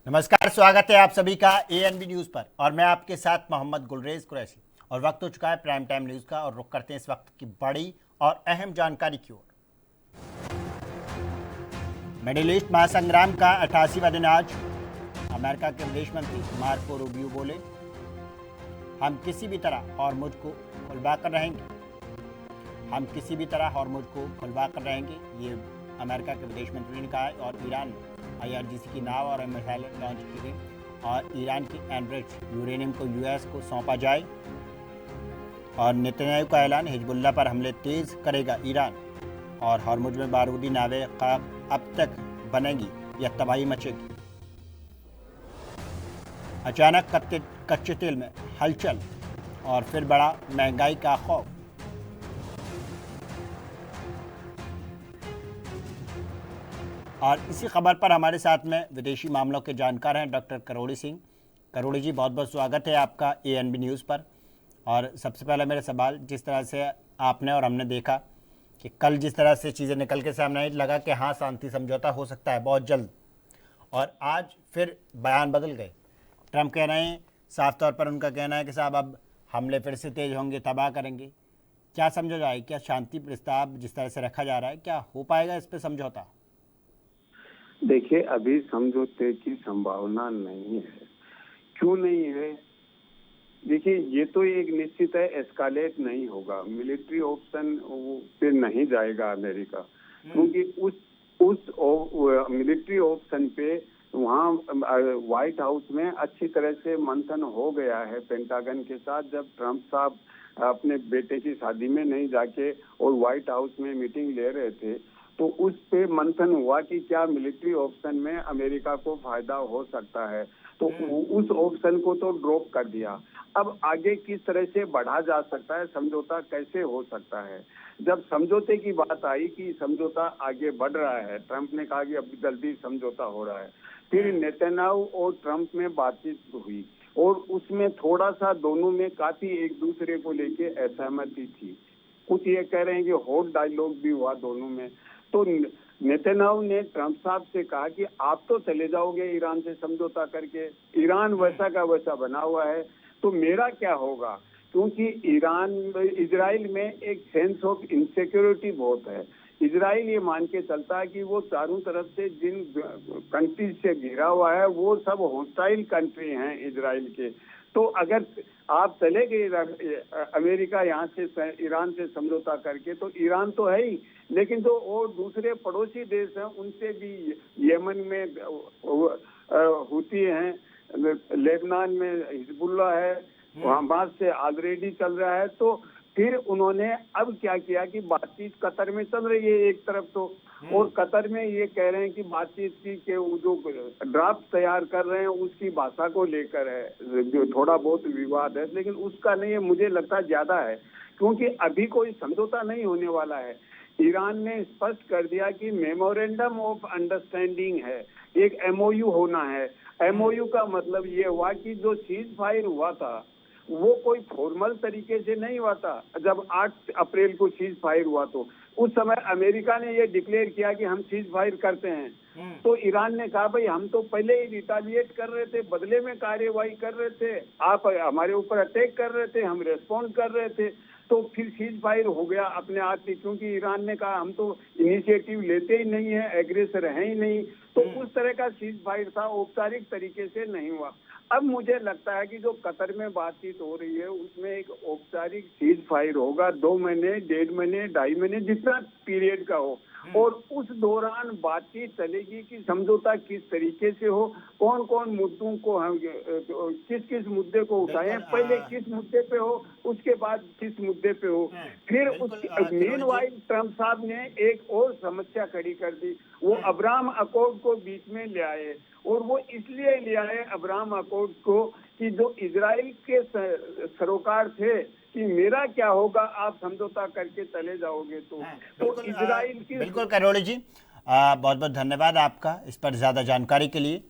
नमस्कार, स्वागत है आप सभी का एएनबी न्यूज़ पर और मैं आपके साथ मोहम्मद गुलरेज कुरैशी। और वक्त हो चुका है प्राइम टाइम न्यूज़ का और रुख करते हैं इस वक्त की बड़ी और अहम जानकारी की ओर। मिडिल ईस्ट महासंग्राम का 88वां दिन आज। अमेरिका के विदेश मंत्री मार्को रूबियो बोले, हम किसी भी तरह हॉर्मुज को खुलवा कर रहेंगे। हम किसी भी तरह हॉर्मुज को खुलवा कर रहेंगे, ये अमेरिका के विदेश मंत्री ने कहा है। और ईरान में IRGC की नाव और मिसाइल लॉन्च की गई और ईरान की एनरिच यूरेनियम को US को सौंपा जाए। और नेतन्याहू का ऐलान, हिजबुल्लाह पर हमले तेज करेगा ईरान। और हॉर्मुज में बारूदी नावें अब तक बनेगी या तबाही मचेगी। अचानक कच्चे तेल में हलचल और फिर बड़ा महंगाई का खौफ। और इसी खबर पर हमारे साथ में विदेशी मामलों के जानकार हैं डॉक्टर करोड़ी सिंह। करोड़ी जी, बहुत बहुत स्वागत है आपका एएनबी न्यूज़ पर। और सबसे पहला मेरा सवाल, जिस तरह से आपने और हमने देखा कि कल जिस तरह से चीज़ें निकल के सामने आई, लगा कि हाँ शांति समझौता हो सकता है बहुत जल्द, और आज फिर बयान बदल गए। ट्रंप कह रहे हैं, साफ तौर पर उनका कहना है कि साहब अब हमले फिर से तेज होंगे, तबाह करेंगे। क्या समझा जाए, क्या शांति प्रस्ताव जिस तरह से रखा जा रहा है, क्या हो पाएगा इस पर समझौता? देखिए, अभी समझौते की संभावना नहीं है। क्यों नहीं है? देखिए, ये तो एक निश्चित है, एस्कालेट नहीं होगा, मिलिट्री ऑप्शन पे नहीं जाएगा अमेरिका, क्योंकि उस मिलिट्री ऑप्शन पे वहाँ व्हाइट हाउस में अच्छी तरह से मंथन हो गया है पेंटागन के साथ। जब ट्रंप साहब अपने बेटे की शादी में नहीं जाके और व्हाइट हाउस में मीटिंग ले रहे थे, तो उस पे मंथन हुआ कि क्या मिलिट्री ऑप्शन में अमेरिका को फायदा हो सकता है। तो उस ऑप्शन को तो ड्रॉप कर दिया। अब आगे किस तरह से बढ़ा जा सकता है, समझौता कैसे हो सकता है? जब समझौते की बात आई कि समझौता आगे बढ़ रहा है, ट्रंप ने कहा कि अब जल्दी समझौता हो रहा है। फिर नेतन्याहू और ट्रंप में बातचीत हुई और उसमें थोड़ा सा दोनों में काफी एक दूसरे को लेके असहमति थी। कुछ ये कह रहे हैं कि हॉट डायलॉग भी हुआ दोनों में। तो नेतन्याहू ने ट्रंप साहब से कहा कि आप तो चले जाओगे ईरान से समझौता करके, ईरान वैसा का वैसा बना हुआ है, तो मेरा क्या होगा? क्योंकि इजराइल में एक सेंस ऑफ इनसिक्योरिटी बहुत है। इजराइल ये मान के चलता है कि वो चारों तरफ से जिन कंट्री से घिरा हुआ है वो सब हॉस्टाइल कंट्री हैं इजराइल के। तो अगर आप चले गए अमेरिका यहाँ से ईरान से समझौता करके, तो ईरान तो है ही, लेकिन जो और दूसरे पड़ोसी देश हैं उनसे भी, यमन में हुती हैं, लेबनान में हिजबुल्लाह है, हमास से ऑलरेडी चल रहा है। तो फिर उन्होंने अब क्या किया कि बातचीत कतर में चल रही है एक तरफ तो, और कतर में ये कह रहे हैं कि बातचीत की कि वो जो ड्राफ्ट तैयार कर रहे हैं उसकी भाषा को लेकर है, जो थोड़ा बहुत विवाद है, लेकिन उसका नहीं है, मुझे लगता है ज्यादा है, क्योंकि अभी कोई समझौता नहीं होने वाला है। ईरान ने स्पष्ट कर दिया कि मेमोरेंडम ऑफ अंडरस्टैंडिंग है, एक MOU होना है। MOU का मतलब ये हुआ कि जो सीज फायर हुआ था वो कोई फॉर्मल तरीके से नहीं हुआ था। जब 8 अप्रैल को सीज फायर हुआ तो उस समय अमेरिका ने ये डिक्लेयर किया कि हम सीज फायर करते हैं। तो ईरान ने कहा, भाई हम तो पहले ही रिटालिएट कर रहे थे, बदले में कार्यवाही कर रहे थे, आप हमारे ऊपर अटैक कर रहे थे, हम रेस्पॉन्ड कर रहे थे। तो फिर सीज फायर हो गया अपने आप ही, क्योंकि ईरान ने कहा हम तो इनिशिएटिव लेते ही नहीं है, एग्रेसर है ही नहीं। तो उस तरह का सीज फायर था, औपचारिक तरीके से नहीं हुआ। अब मुझे लगता है कि जो कतर में बातचीत हो रही है उसमें एक औपचारिक सीज फायर होगा, 2 महीने, 1.5 महीने, 2.5 महीने, जितना पीरियड का हो, और उस दौरान बातचीत चलेगी कि समझौता किस तरीके से हो, कौन कौन मुद्दों को हम किस किस मुद्दे को उठाएं, पहले किस मुद्दे पे हो, उसके बाद किस मुद्दे पे हो। फिर मीनवाइल ट्रंप साहब ने एक और समस्या खड़ी कर दी, वो अब्राहम अकॉर्ड को बीच में ले आए, और वो इसलिए ले आए अब्राहम अकॉर्ड को कि जो इजराइल के सरोकार थे कि मेरा क्या होगा आप समझौता करके चले जाओगे तो इजराइल की। बिल्कुल करोड़ी जी, बहुत बहुत धन्यवाद आपका इस पर ज़्यादा जानकारी के लिए।